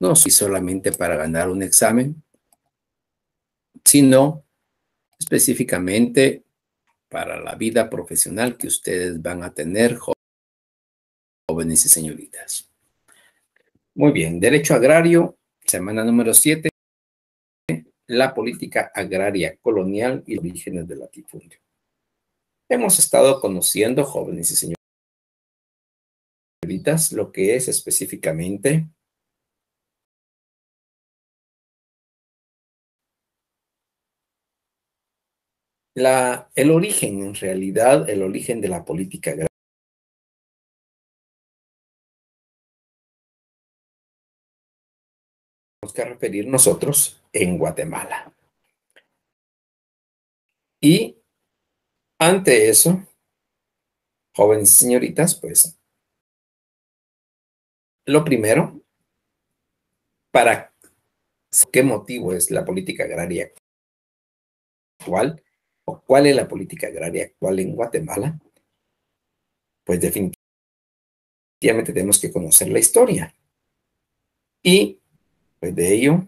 no solamente para ganar un examen, sino específicamente para la vida profesional que ustedes van a tener, jóvenes y señoritas. Muy bien, Derecho Agrario, semana número 7, la política agraria colonial y los orígenes del latifundio. Hemos estado conociendo, jóvenes y señoritas, lo que es específicamente el origen, en realidad, el origen de la política agraria. Tenemos que referir nosotros en Guatemala. Y ante eso, jóvenes y señoritas, pues, lo primero, ¿para qué motivo es la política agraria actual? ¿O cuál es la política agraria actual en Guatemala? Pues definitivamente tenemos que conocer la historia. Y pues de ello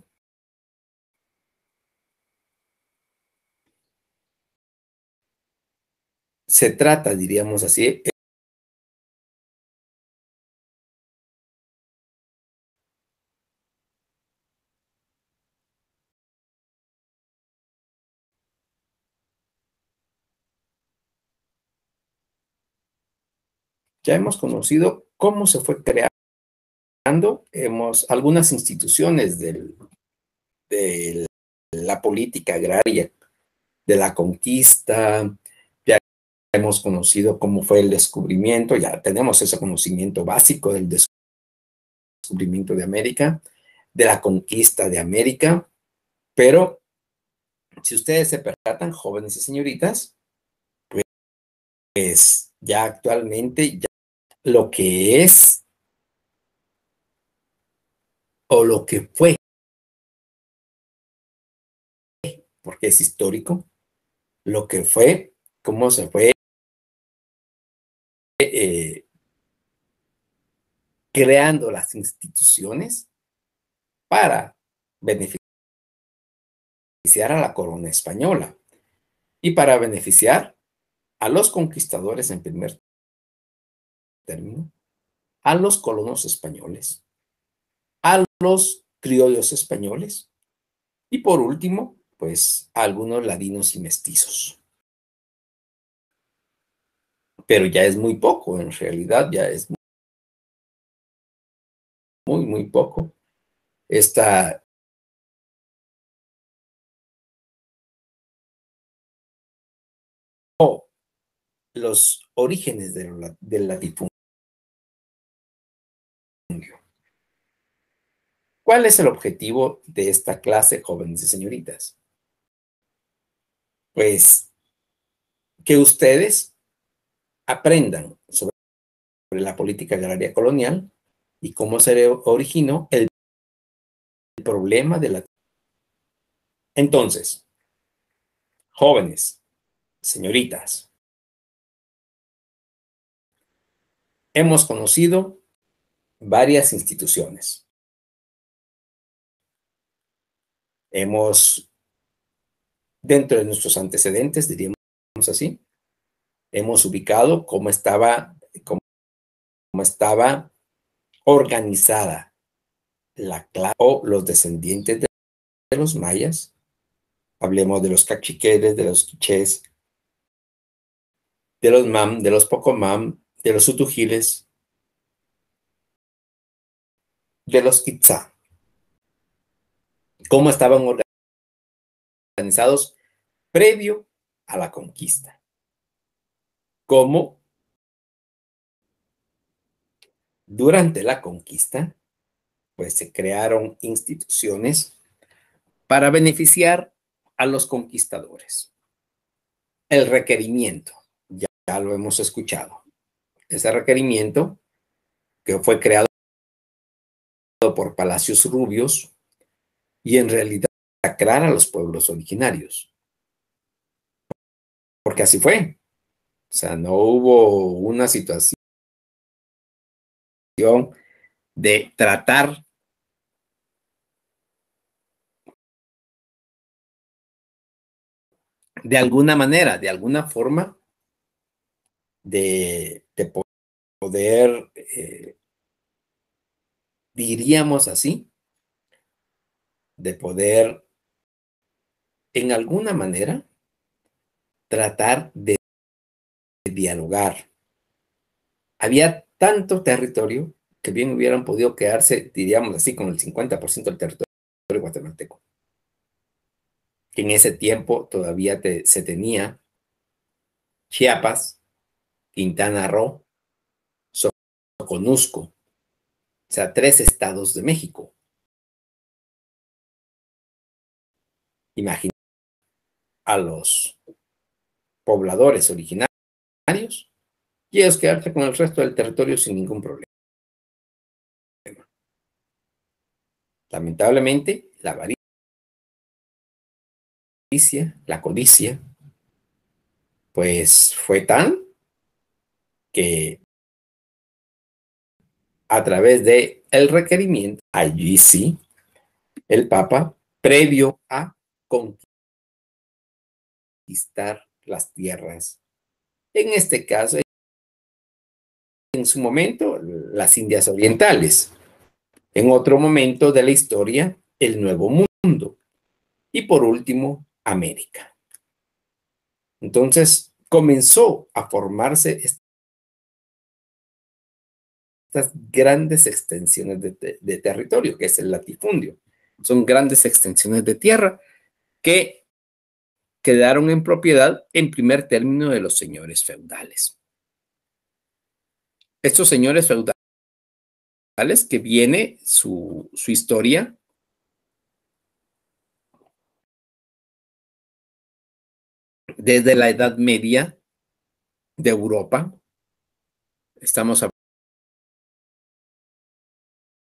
se trata, diríamos así. Ya hemos conocido cómo se fue creando algunas instituciones de la política agraria, de la conquista. Ya hemos conocido cómo fue el descubrimiento, ya tenemos ese conocimiento básico del descubrimiento de América, de la conquista de América, pero si ustedes se percatan, jóvenes y señoritas, pues ya actualmente ya lo que es o lo que fue, porque es histórico, lo que fue, cómo se fue eh, creando las instituciones para beneficiar a la corona española y para beneficiar a los conquistadores en primer término, a los colonos españoles, a los criollos españoles y por último, pues a algunos ladinos y mestizos. Pero ya es muy poco, en realidad ya es muy, muy poco. Esta oh, los orígenes del latifundio. ¿Cuál es el objetivo de esta clase, jóvenes y señoritas? Pues que ustedes aprendan sobre la política agraria colonial y cómo se originó el problema de la... Entonces, jóvenes, señoritas, hemos conocido varias instituciones. Hemos, dentro de nuestros antecedentes, diríamos así, hemos ubicado cómo estaba organizada la clase o los descendientes de los mayas. Hablemos de los cachiqueres, de los quichés, de los mam, de los pocomam, de los utugiles, de los itzá. Cómo estaban organizados previo a la conquista. Cómo durante la conquista, pues se crearon instituciones para beneficiar a los conquistadores. El requerimiento, ya lo hemos escuchado. Ese requerimiento que fue creado por Palacios Rubios y en realidad masacrar a los pueblos originarios. Porque así fue. O sea, no hubo una situación de tratar de alguna manera, de alguna forma, de poder, diríamos así, de poder, en alguna manera, tratar de dialogar. Había tanto territorio que bien hubieran podido quedarse, diríamos así, con el 50% del territorio guatemalteco, que en ese tiempo todavía se tenía Chiapas, Quintana Roo, Soconusco, o sea, 3 estados de México. Imagina a los pobladores originarios y ellos quedarse con el resto del territorio sin ningún problema. Lamentablemente, la avaricia, la codicia, pues fue tan que a través de el requerimiento, allí sí, el Papa, previo a conquistar las tierras, en este caso, en su momento, las Indias Orientales, en otro momento de la historia, el Nuevo Mundo, y por último, América. Entonces, comenzó a formarse estas grandes extensiones de territorio, que es el latifundio. Son grandes extensiones de tierra que quedaron en propiedad en primer término de los señores feudales. Estos señores feudales, que viene su historia desde la Edad Media de Europa. Estamos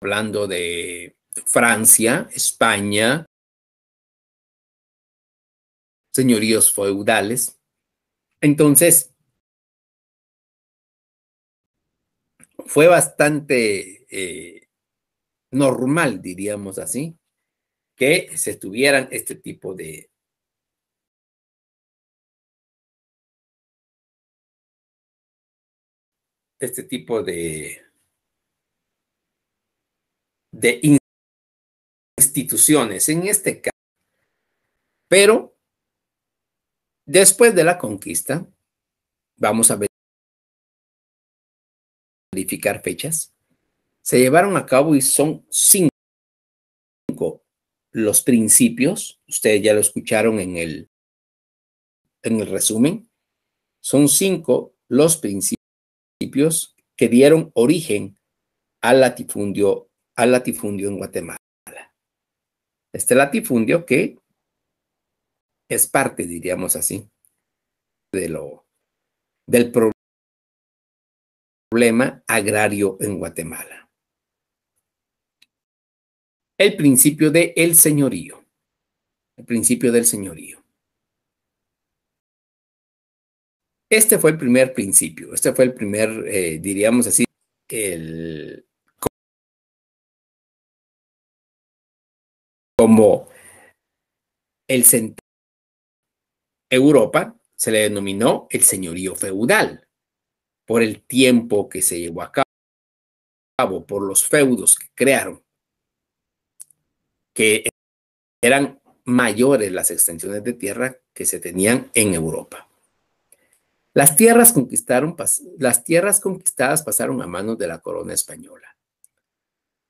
hablando de Francia, España, señoríos feudales. Entonces, fue bastante normal, diríamos así, que se tuvieran este tipo de instituciones en este caso. Pero después de la conquista, vamos a verificar fechas, se llevaron a cabo y son 5 los principios, ustedes ya lo escucharon en el resumen, son 5 los principios que dieron origen al latifundio en Guatemala. Este latifundio que es parte, diríamos así, del problema agrario en Guatemala. El principio del señorío. El principio del señorío. Este fue el primer principio, este fue el primer, diríamos así, como el centro. Europa se le denominó el señorío feudal por el tiempo que se llevó a cabo, por los feudos que crearon, que eran mayores las extensiones de tierra que se tenían en Europa. Las tierras conquistadas pasaron a manos de la corona española.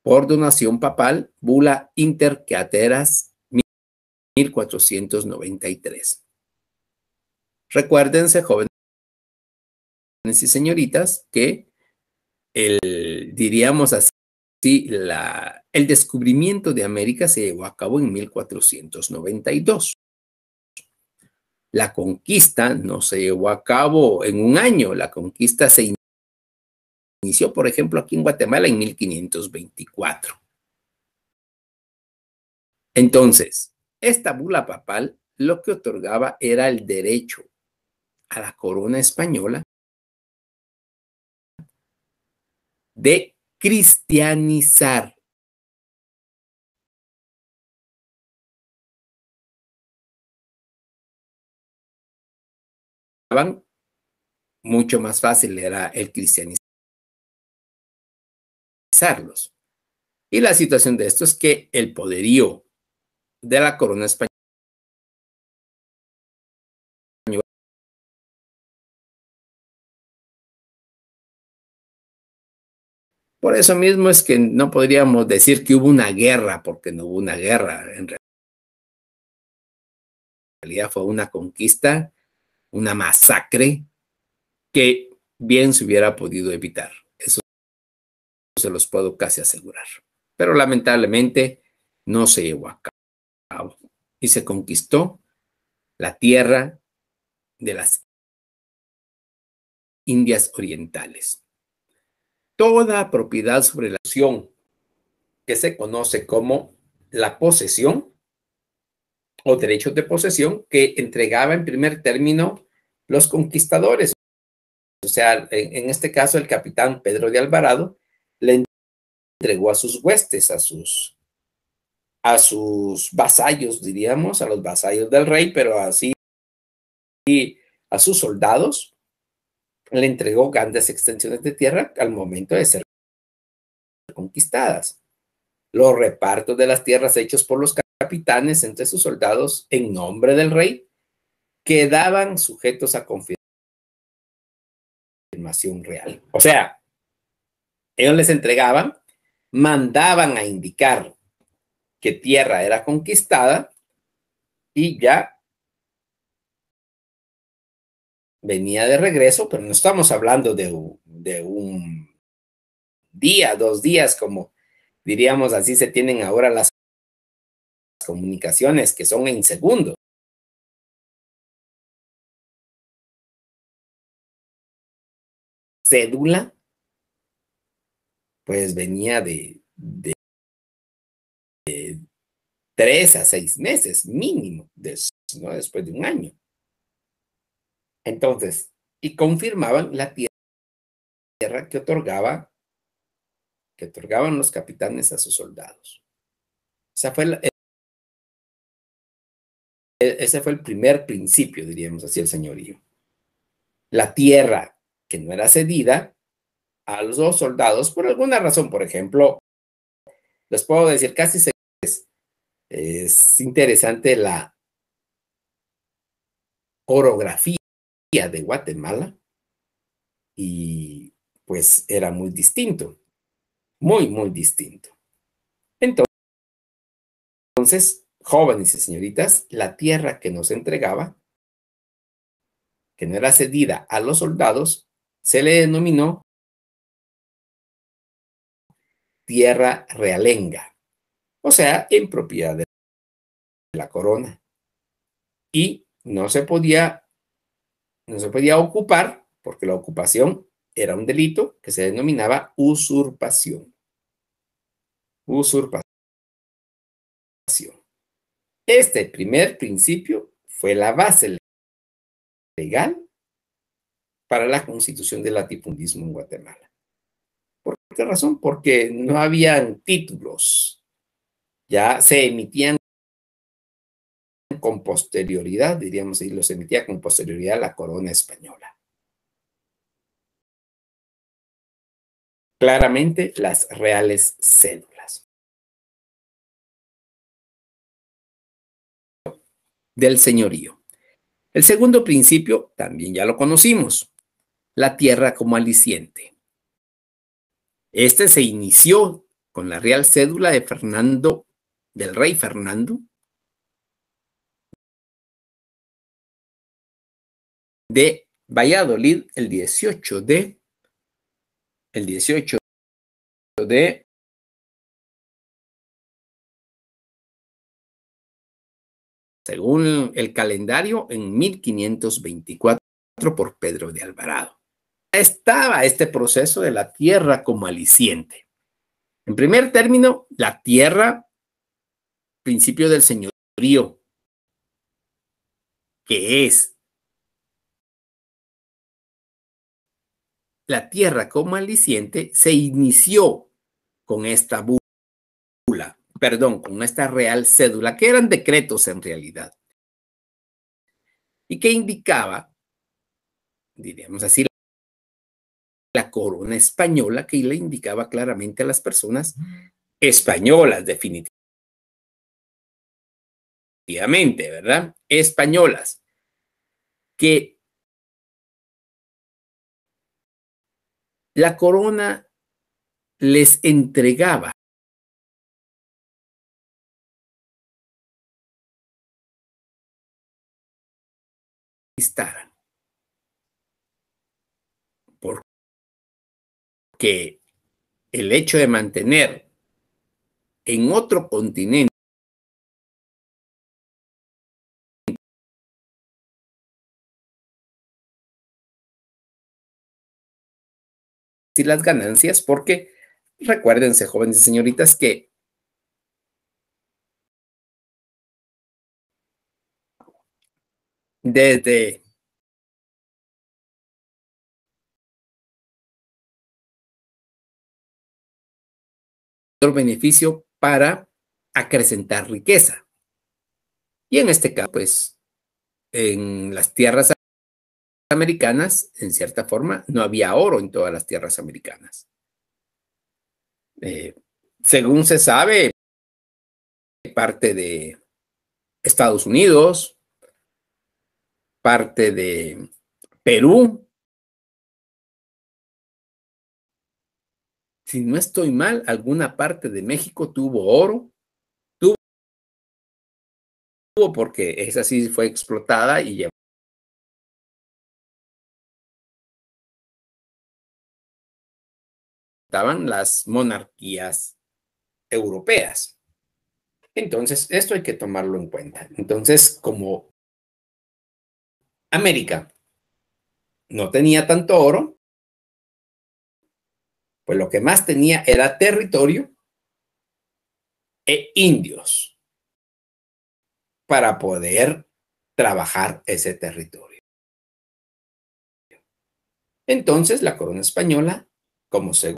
Por donación papal, Bula Inter Caeteras 1493. Recuérdense, jóvenes y señoritas, que diríamos así, el descubrimiento de América se llevó a cabo en 1492. La conquista no se llevó a cabo en un año, la conquista se inició, por ejemplo, aquí en Guatemala en 1524. Entonces, esta bula papal lo que otorgaba era el derecho a la corona española de cristianizar mucho más fácil era el cristianizarlos. Y la situación de esto es que el poderío de la corona española por eso mismo es que no podríamos decir que hubo una guerra, porque no hubo una guerra. En realidad fue una conquista, una masacre que bien se hubiera podido evitar. Eso se los puedo casi asegurar. Pero lamentablemente no se llevó a cabo y se conquistó la tierra de las Indias Orientales. Toda propiedad sobre la nación que se conoce como la posesión o derechos de posesión que entregaba en primer término los conquistadores. O sea, en este caso el capitán Pedro de Alvarado le entregó a sus huestes, a sus vasallos, diríamos, a los vasallos del rey, pero así a sus soldados le entregó grandes extensiones de tierra al momento de ser conquistadas. Los repartos de las tierras hechos por los capitanes entre sus soldados en nombre del rey quedaban sujetos a confirmación real. O sea, ellos les entregaban, mandaban a indicar que tierra era conquistada y ya venía de regreso, pero no estamos hablando de un día, 2 días, como diríamos así se tienen ahora las comunicaciones, que son en segundos. Cédula, pues venía de 3 a 6 meses mínimo, ¿no? Después de un año. Entonces, y confirmaban la tierra que otorgaban los capitanes a sus soldados. Esa fue ese fue el primer principio, diríamos así, el señorío. La tierra que no era cedida a los dos soldados por alguna razón, por ejemplo, les puedo decir, casi es interesante la orografía de Guatemala y pues era muy distinto, muy, muy distinto. Entonces, jóvenes y señoritas, la tierra que nos entregaba, que no era cedida a los soldados, se le denominó tierra realenga, o sea, en propiedad de la corona. Y no se podía ocupar, porque la ocupación era un delito que se denominaba usurpación. Usurpación. Este primer principio fue la base legal para la constitución del latifundismo en Guatemala. ¿Por qué razón? Porque no habían títulos, ya se emitían con posterioridad, diríamos, y los emitía con posterioridad la corona española. Claramente las reales cédulas del señorío. El segundo principio también ya lo conocimos, la tierra como aliciente. Este se inició con la real cédula de Fernando, del rey Fernando, de Valladolid el 18 de según el calendario, en 1524 por Pedro de Alvarado. Estaba este proceso de la tierra como aliciente. En primer término, la tierra, principio del señorío, que es la tierra como aliciente, se inició con esta con esta real cédula, que eran decretos en realidad, y que indicaba diríamos así, la corona española, que le indicaba claramente a las personas españolas, definitivamente, ¿verdad? Españolas, que la corona les entregaba porque el hecho de mantener en otro continente y las ganancias, porque recuérdense, jóvenes y señoritas, que desde el beneficio para acrecentar riqueza. Y en este caso, pues, en las tierras americanas, en cierta forma, no había oro en todas las tierras americanas. Según se sabe, parte de Estados Unidos, parte de Perú, si no estoy mal, alguna parte de México tuvo oro, tuvo porque esa sí fue explotada y llevaban las monarquías europeas. Entonces, esto hay que tomarlo en cuenta. Entonces, como América no tenía tanto oro, pues lo que más tenía era territorio e indios para poder trabajar ese territorio. Entonces, la corona española, como segunda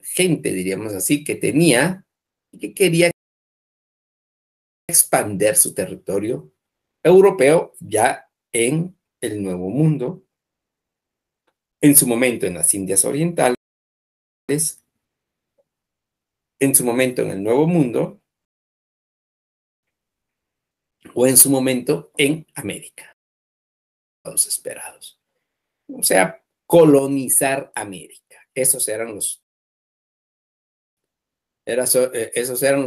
gente, diríamos así, que tenía y que quería expandir su territorio europeo ya en el Nuevo Mundo, en su momento en las Indias Orientales, en su momento en el Nuevo Mundo o en su momento en América, los esperados. O sea, colonizar América. Esos eran los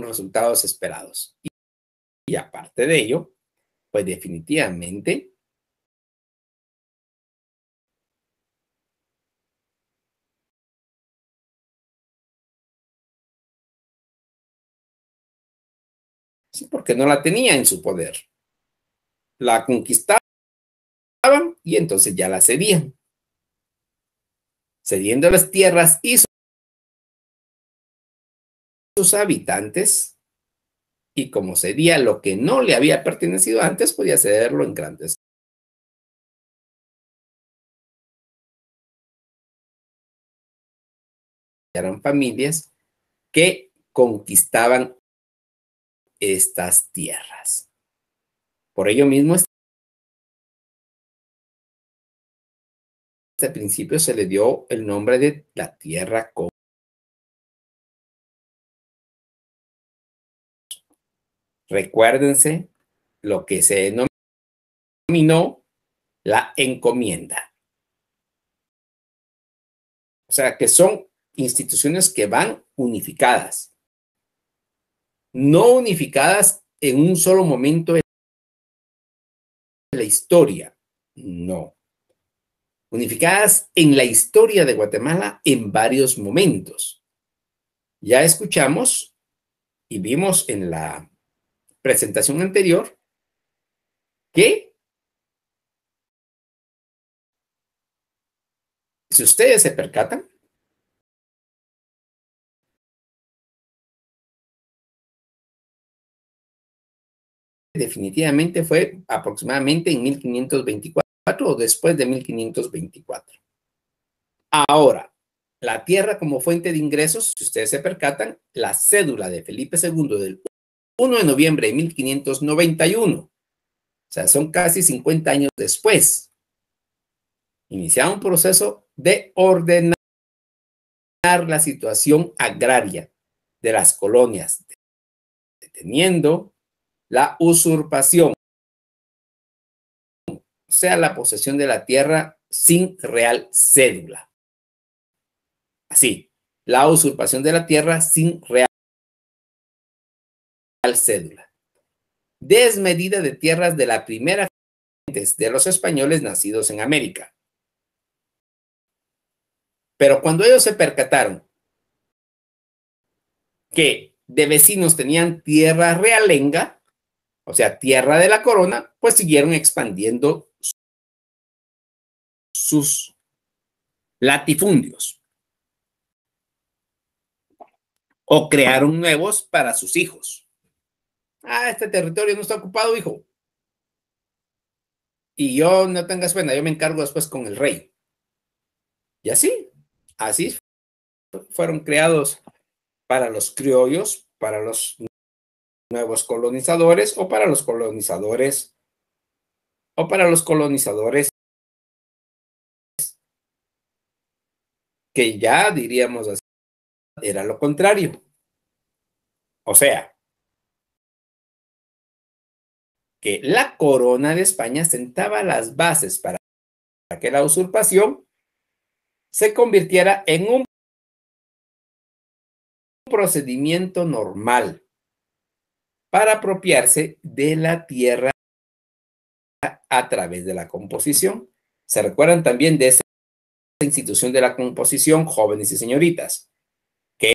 resultados esperados. Y aparte de ello, pues definitivamente sí, porque no la tenía en su poder. La conquistaban y entonces ya la cedían, cediendo las tierras y sus habitantes, y como cedía lo que no le había pertenecido antes, podía cederlo en grandes. Eran familias que conquistaban estas tierras. Por ello mismo, este principio se le dio el nombre de la tierra común. Recuérdense lo que se denominó la encomienda. O sea, que son instituciones que van unificadas, no unificadas en un solo momento de la historia, no. Unificadas en la historia de Guatemala en varios momentos. Ya escuchamos y vimos en la presentación anterior que, si ustedes se percatan, definitivamente fue aproximadamente en 1524 o después de 1524. Ahora, la tierra como fuente de ingresos, si ustedes se percatan, la cédula de Felipe II del 1 de noviembre de 1591. O sea, son casi 50 años después. Iniciaba un proceso de ordenar la situación agraria de las colonias, deteniendo la usurpación, o sea, la posesión de la tierra sin real cédula. Así, la usurpación de la tierra sin real cédula. Desmedida de tierras de la primera de los españoles nacidos en América. Pero cuando ellos se percataron que de vecinos tenían tierra realenga, o sea, tierra de la corona, pues siguieron expandiendo sus latifundios o crearon nuevos para sus hijos. Ah, este territorio no está ocupado, hijo. Y yo no tengas pena, yo me encargo después con el rey. Y así fueron creados para los criollos, para los nuevos colonizadores o para los colonizadores que ya diríamos así, era lo contrario. O sea, que la corona de España sentaba las bases para que la usurpación se convirtiera en un procedimiento normal para apropiarse de la tierra a través de la composición. ¿Se recuerdan también de esa institución de la composición, jóvenes y señoritas? Que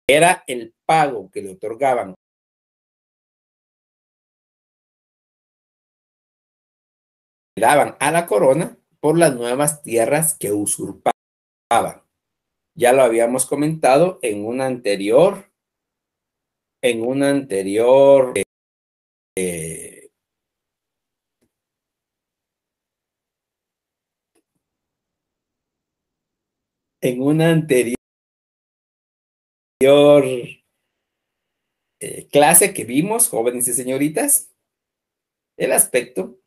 era el pago que le otorgaban daban a la corona por las nuevas tierras que usurpaban. Ya lo habíamos comentado en una anterior, en una anterior, eh, en una anterior clase que vimos, jóvenes y señoritas, el aspecto.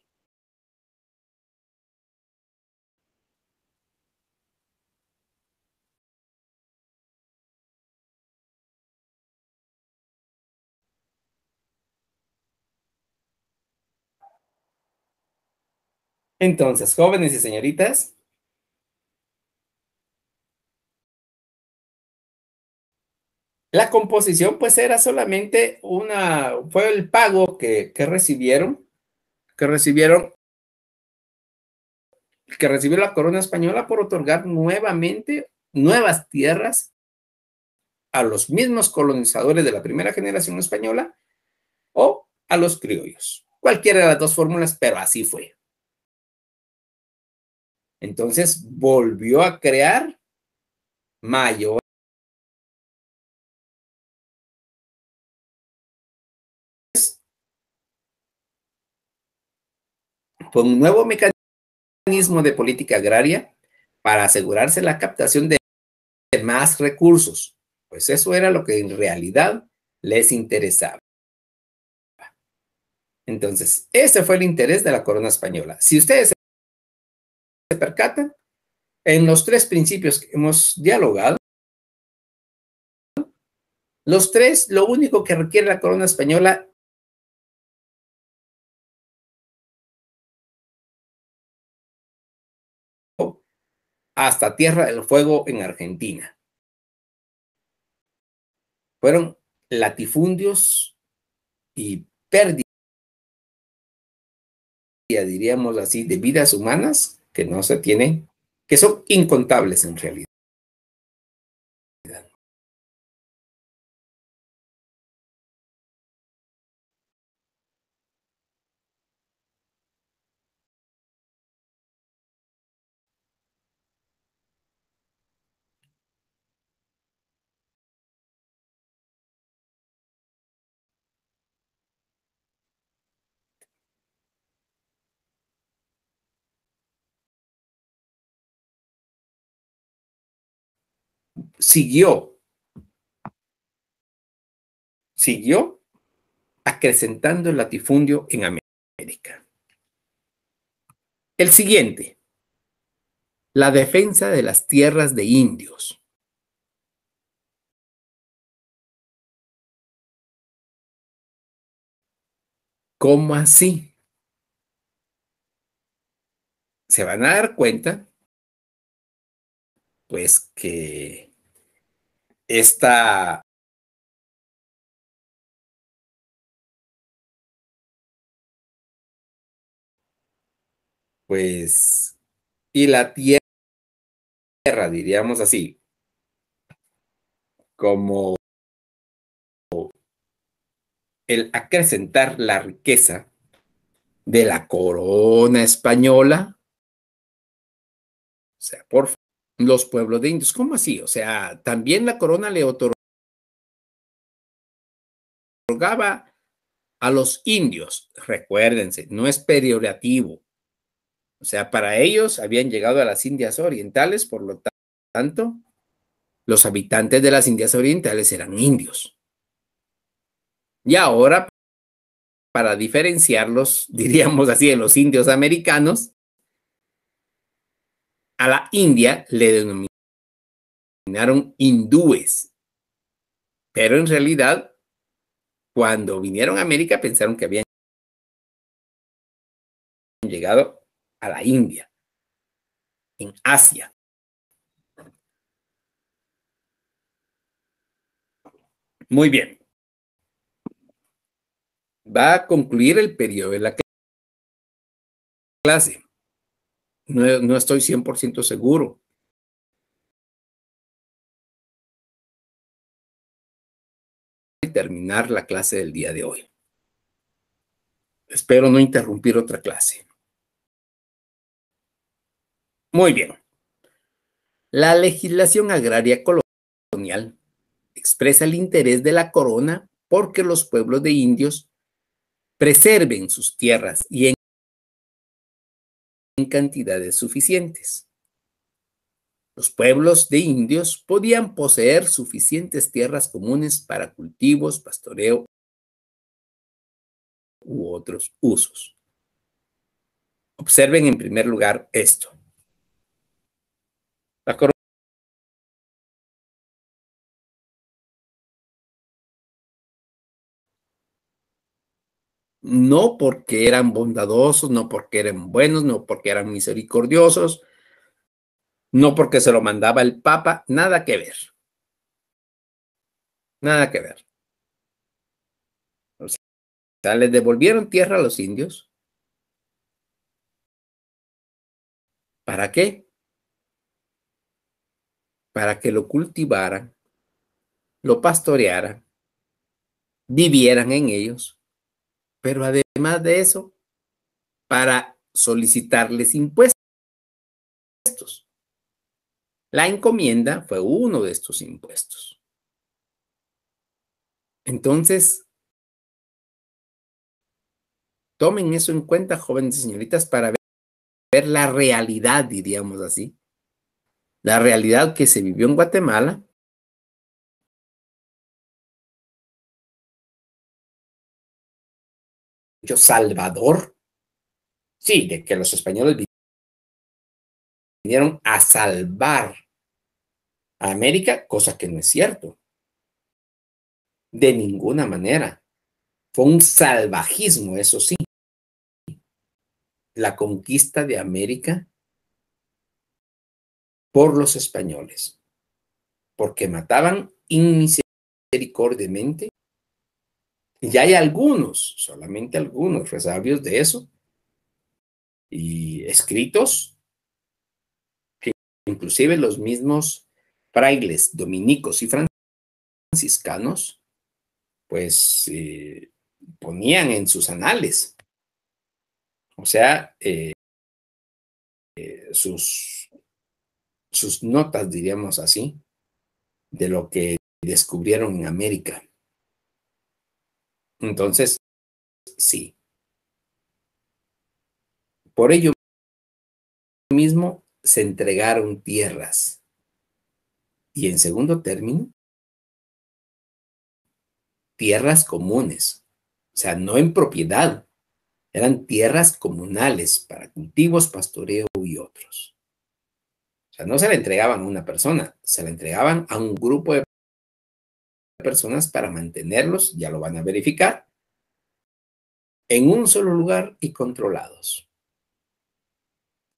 Entonces, jóvenes y señoritas, la composición pues era solamente fue el pago que recibieron, que recibió la corona española por otorgar nuevamente nuevas tierras a los mismos colonizadores de la primera generación española o a los criollos. Cualquiera de las dos fórmulas, pero así fue. Entonces volvió a crear mayor fue un nuevo mecanismo de política agraria para asegurarse la captación de más recursos, pues eso era lo que en realidad les interesaba. Entonces, ese fue el interés de la corona española. Si ustedes se percatan, en los tres principios que hemos dialogado, los tres, lo único que requiere la corona española hasta Tierra del Fuego en Argentina fueron latifundios y pérdida, diríamos así, de vidas humanas que no se tienen, que son incontables en realidad. Siguió siguió acrecentando el latifundio en América. El siguiente, la defensa de las tierras de indios. ¿Cómo así? Se van a dar cuenta, pues, que esta pues, y la tierra, diríamos así, como el acrecentar la riqueza de la corona española, o sea, por los pueblos de indios. ¿Cómo así? O sea, también la corona le otorgaba a los indios, recuérdense, no es peyorativo. O sea, para ellos habían llegado a las Indias Orientales, por lo tanto, los habitantes de las Indias Orientales eran indios. Y ahora, para diferenciarlos, diríamos así, de los indios americanos, a la India le denominaron hindúes. Pero en realidad, cuando vinieron a América, pensaron que habían llegado a la India, en Asia. Muy bien. Va a concluir el periodo de la clase. No estoy 100% seguro. De terminar la clase del día de hoy. Espero no interrumpir otra clase. Muy bien. La legislación agraria colonial expresa el interés de la corona porque los pueblos de indios preserven sus tierras y en cantidades suficientes. Los pueblos de indios podían poseer suficientes tierras comunes para cultivos, pastoreo u otros usos. Observen en primer lugar esto. La corona no porque eran bondadosos, no porque eran buenos, no porque eran misericordiosos, no porque se lo mandaba el Papa, nada que ver. Nada que ver. O sea, les devolvieron tierra a los indios. ¿Para qué? Para que lo cultivaran, lo pastorearan, vivieran en ellos, pero además de eso, para solicitarles impuestos. La encomienda fue uno de estos impuestos. Entonces, tomen eso en cuenta, jóvenes y señoritas, para ver la realidad, diríamos así, la realidad que se vivió en Guatemala. Salvador, sí, de que los españoles vinieron a salvar a América, cosa que no es cierto. De ninguna manera. Fue un salvajismo, eso sí. La conquista de América por los españoles, porque mataban inmisericordiamente. Y hay algunos, solamente algunos resabios de eso, y escritos que inclusive los mismos frailes dominicos y franciscanos, pues ponían en sus anales, o sea, sus notas, diríamos así, de lo que descubrieron en América. Entonces, sí. Por ello mismo se entregaron tierras. Y en segundo término, tierras comunes, o sea, no en propiedad, eran tierras comunales para cultivos, pastoreo y otros. O sea, no se la entregaban a una persona, se la entregaban a un grupo de personas para mantenerlos, ya lo van a verificar, en un solo lugar y controlados.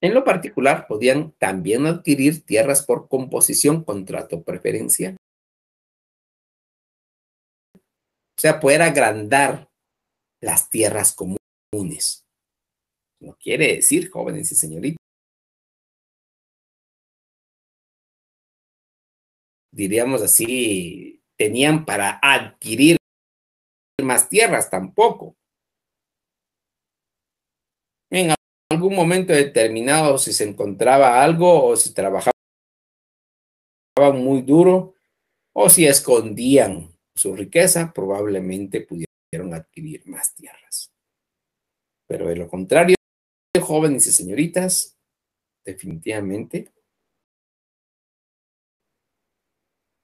En lo particular, podían también adquirir tierras por composición, contrato preferencial. O sea, poder agrandar las tierras comunes. No quiere decir, jóvenes y señoritas, diríamos así, tenían para adquirir más tierras tampoco. En algún momento determinado, si se encontraba algo o si trabajaban muy duro o si escondían su riqueza, probablemente pudieron adquirir más tierras. Pero de lo contrario, jóvenes y señoritas, definitivamente,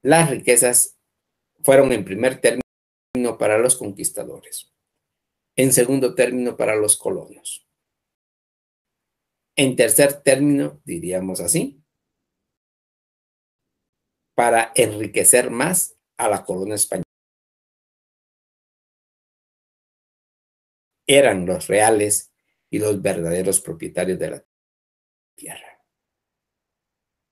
las riquezas fueron en primer término para los conquistadores, en segundo término para los colonos, en tercer término, diríamos así, para enriquecer más a la corona española. Eran los reales y los verdaderos propietarios de la tierra.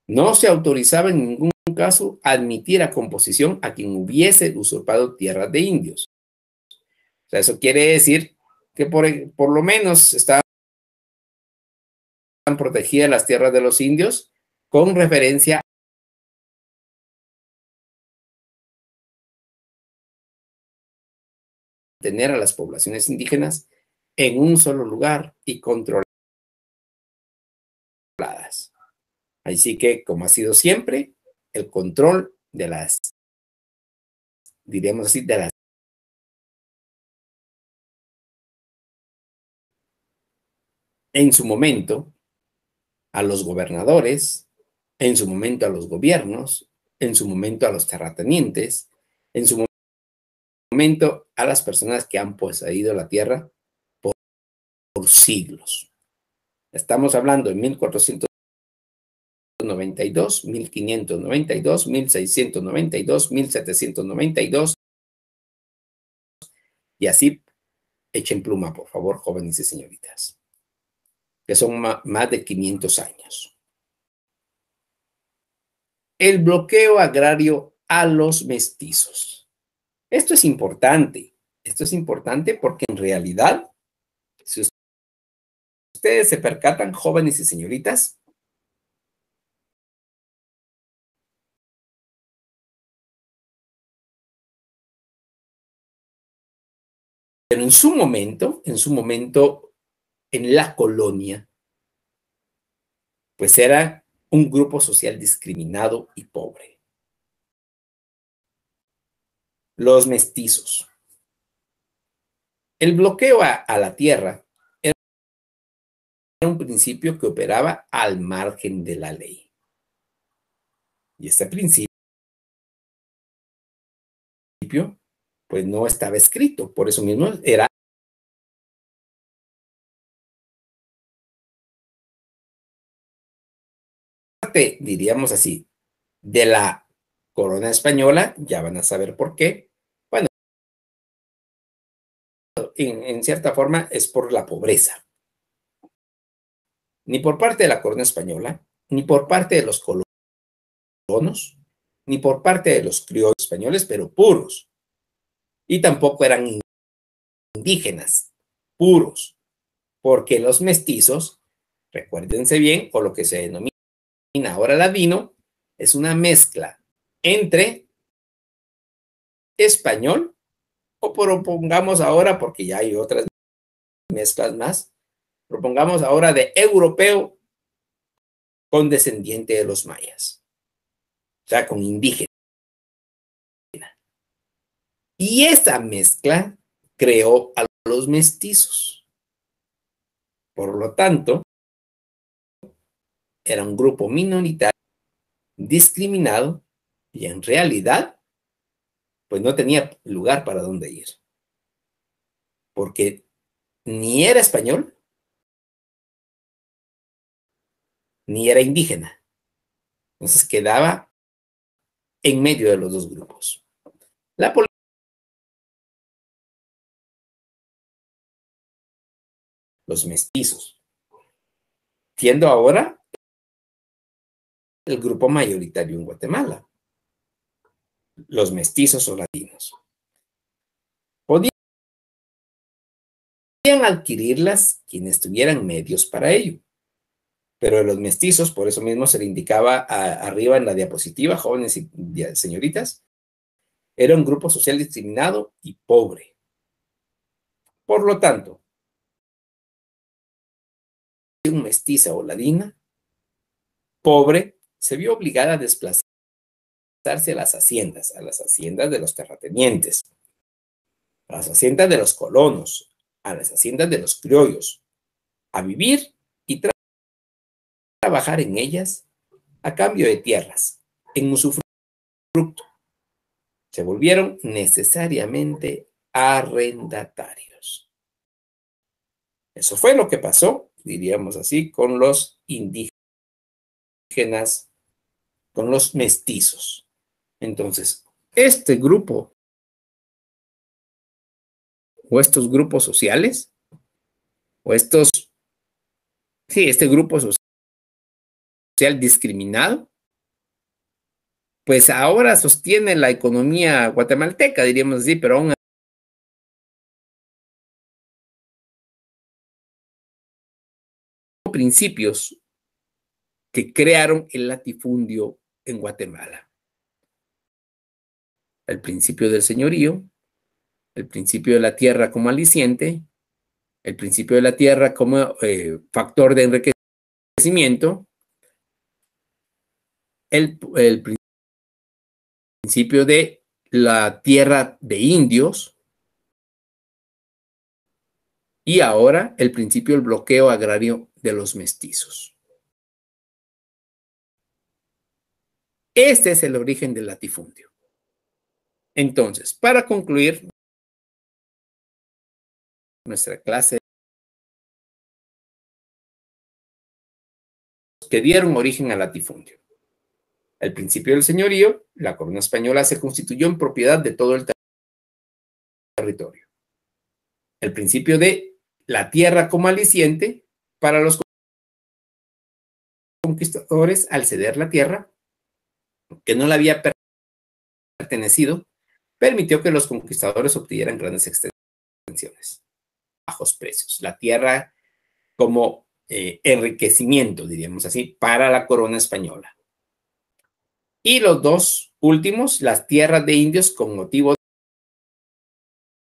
No se autorizaba en ningún caso admitir a composición a quien hubiese usurpado tierras de indios. O sea, eso quiere decir que por lo menos estaban protegidas las tierras de los indios con referencia a tener a las poblaciones indígenas en un solo lugar y controladas. Así que, como ha sido siempre, el control de las, diríamos así, de las en su momento a los gobernadores, en su momento a los gobiernos, en su momento a los terratenientes, en su momento a las personas que han poseído la tierra por siglos. Estamos hablando de 1492, 1592, 1692, 1792 y así echen pluma, por favor, jóvenes y señoritas, que son más de 500 años. El bloqueo agrario a los mestizos. Esto es importante. Esto es importante porque en realidad, si ustedes se percatan, jóvenes y señoritas, pero en su momento, en la colonia, pues era un grupo social discriminado y pobre. Los mestizos. El bloqueo a la tierra era un principio que operaba al margen de la ley. Y este principio, pues no estaba escrito, por eso mismo era, diríamos así, de la corona española, ya van a saber por qué. Bueno, en cierta forma es por la pobreza. Ni por parte de la corona española, ni por parte de los colonos, ni por parte de los criollos españoles, pero puros. Y tampoco eran indígenas, puros, porque los mestizos, recuérdense bien, o lo que se denomina ahora ladino, es una mezcla entre español, o propongamos ahora, porque ya hay otras mezclas más, propongamos ahora de europeo con descendiente de los mayas, o sea, con indígena. Y esa mezcla creó a los mestizos. Por lo tanto, era un grupo minoritario, discriminado y en realidad pues no tenía lugar para dónde ir, porque ni era español, ni era indígena. Entonces quedaba en medio de los dos grupos. La los mestizos, siendo ahora el grupo mayoritario en Guatemala, los mestizos o latinos. Podían adquirirlas quienes tuvieran medios para ello, pero de los mestizos, por eso mismo se le indicaba arriba en la diapositiva, jóvenes y señoritas, era un grupo social discriminado y pobre. Por lo tanto, un mestiza o ladina pobre se vio obligada a desplazarse a las haciendas de los terratenientes, a las haciendas de los colonos, a las haciendas de los criollos, a vivir y trabajar en ellas a cambio de tierras, en usufructo. Se volvieron necesariamente arrendatarios. Eso fue lo que pasó, diríamos así, con los indígenas, con los mestizos. Entonces, este grupo o estos grupos sociales, o este grupo social discriminado, pues ahora sostiene la economía guatemalteca, diríamos así, pero aún principios que crearon el latifundio en Guatemala. El principio del señorío, el principio de la tierra como aliciente, el principio de la tierra como factor de enriquecimiento, el principio de la tierra de indios y ahora el principio del bloqueo agrario de los mestizos. Este es el origen del latifundio. Entonces, para concluir nuestra clase, que dieron origen al latifundio. El principio del señorío, la corona española se constituyó en propiedad de todo el territorio. El principio de la tierra como aliciente para los conquistadores al ceder la tierra, que no le había pertenecido, permitió que los conquistadores obtuvieran grandes extensiones, bajos precios. La tierra como enriquecimiento, diríamos así, para la corona española. Y los dos últimos, las tierras de indios con motivo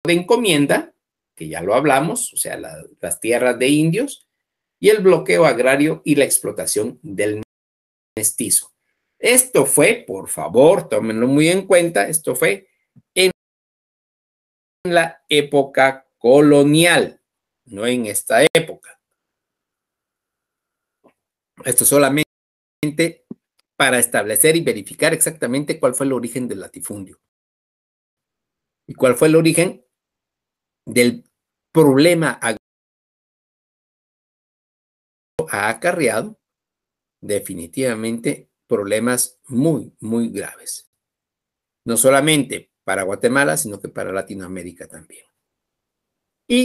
de encomienda, que ya lo hablamos, o sea, las tierras de indios, y el bloqueo agrario y la explotación del mestizo. Esto fue, por favor, tómenlo muy en cuenta, esto fue en la época colonial, no en esta época. Esto solamente para establecer y verificar exactamente cuál fue el origen del latifundio y cuál fue el origen del problema ha acarreado definitivamente problemas muy, muy graves. No solamente para Guatemala, sino que para Latinoamérica también. Y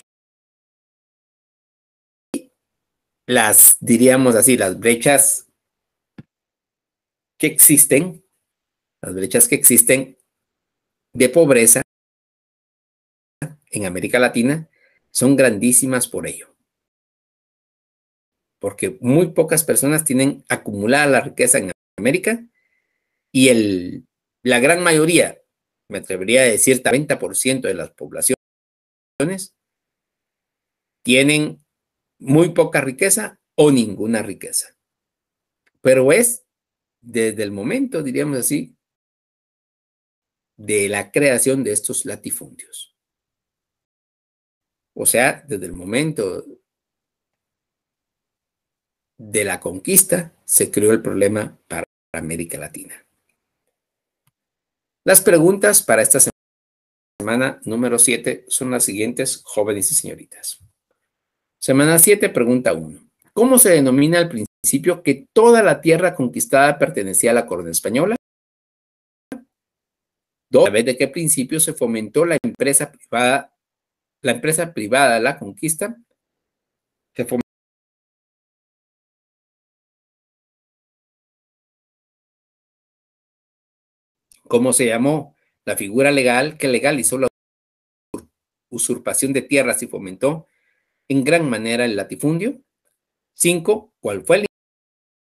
diríamos así, las brechas que existen de pobreza en América Latina son grandísimas por ello. Porque muy pocas personas tienen acumulada la riqueza en América y la gran mayoría, me atrevería a decir 90% de las poblaciones, tienen muy poca riqueza o ninguna riqueza. Pero es desde el momento, diríamos así, de la creación de estos latifundios. O sea, desde el momento de la conquista se creó el problema para América Latina. Las preguntas para esta semana. semana número 7 son las siguientes, jóvenes y señoritas. Semana 7, pregunta 1. ¿Cómo se denomina al principio que toda la tierra conquistada pertenecía a la corona española? 2. ¿A través de qué principio se fomentó la empresa privada? La empresa privada, la conquista, se fomentó. ¿Cómo se llamó la figura legal que legalizó la usurpación de tierras y fomentó en gran manera el latifundio? 5. ¿Cuál fue el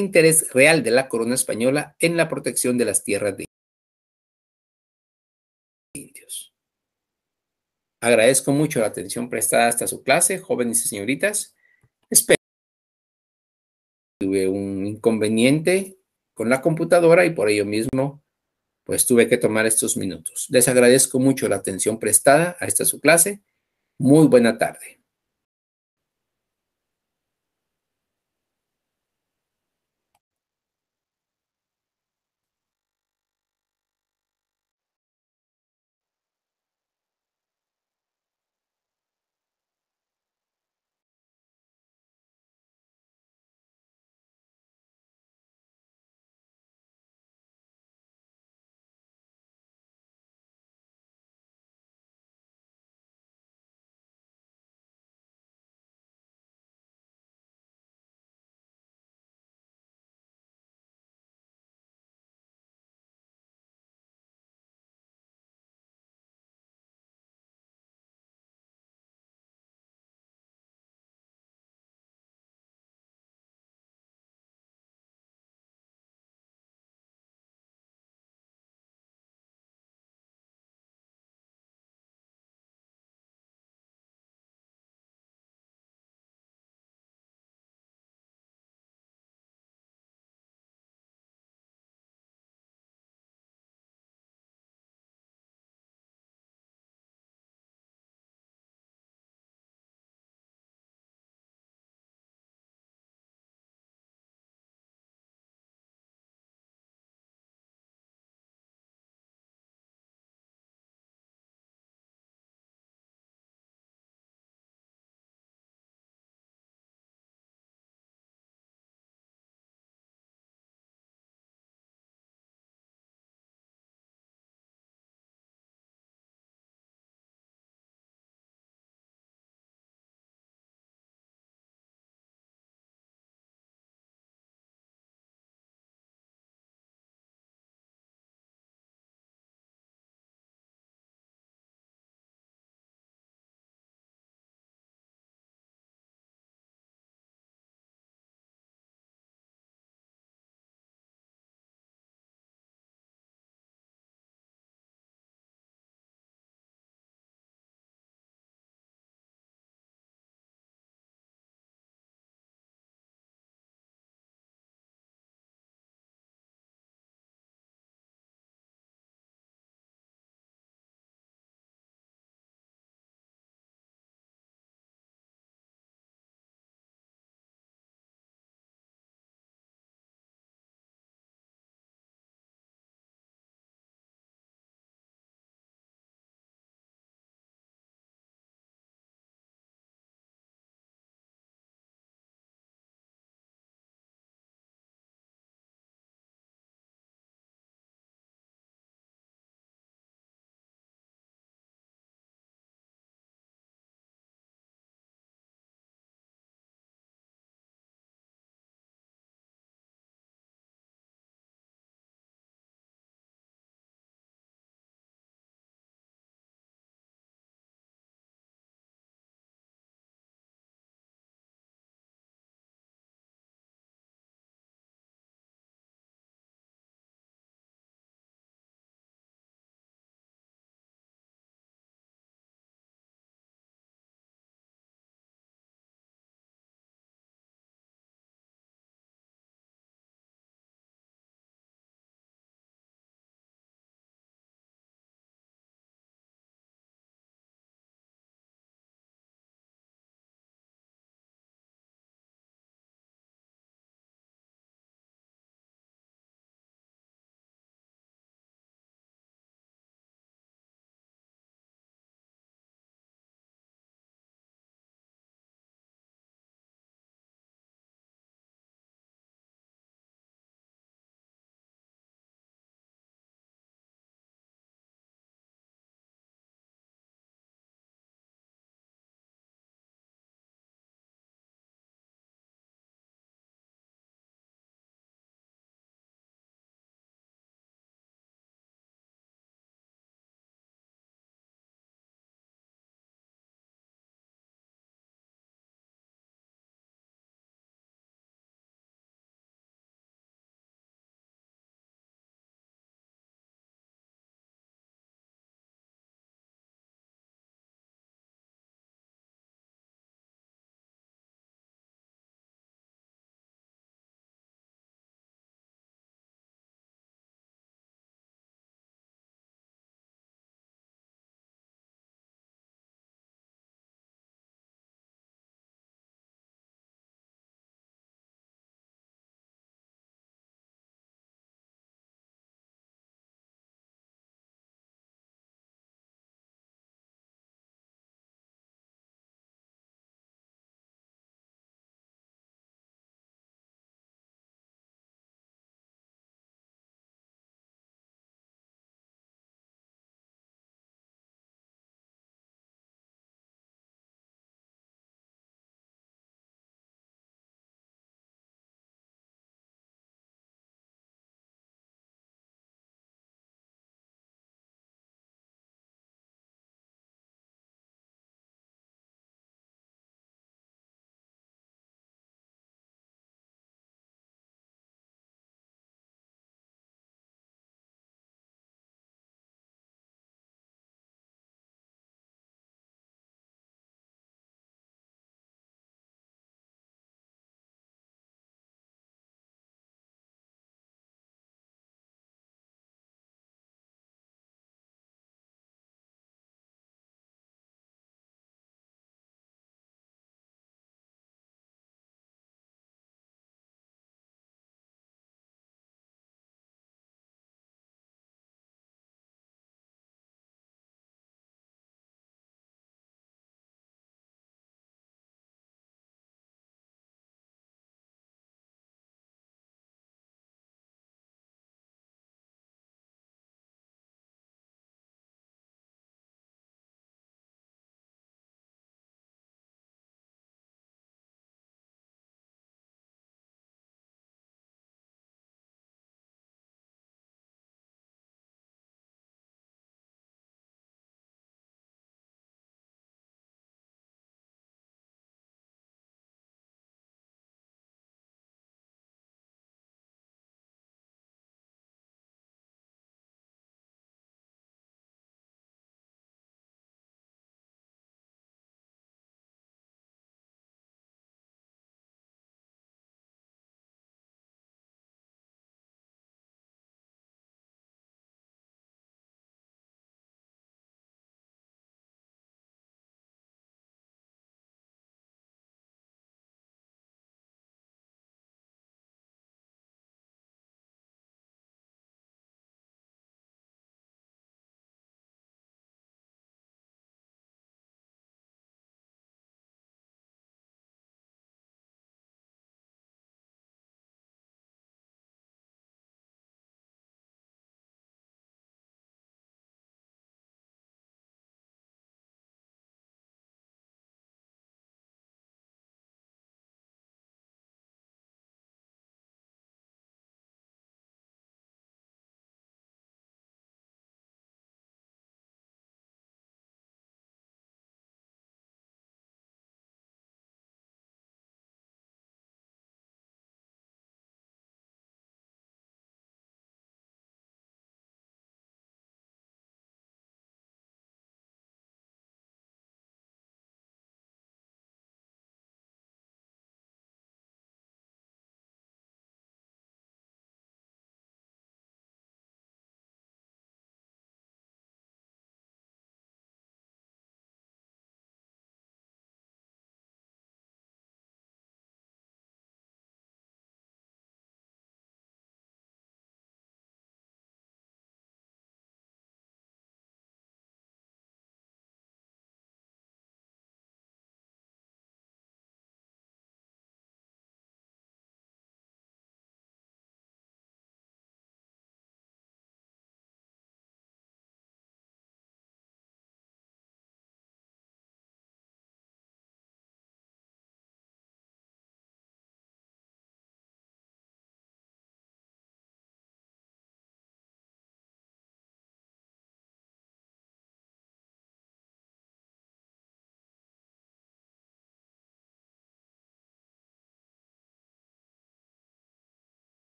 interés real de la corona española en la protección de las tierras de indios? Agradezco mucho la atención prestada hasta su clase, jóvenes y señoritas. Espero que tuve un inconveniente con la computadora y por ello mismo pues tuve que tomar estos minutos. Les agradezco mucho la atención prestada a esta su clase. Muy buena tarde.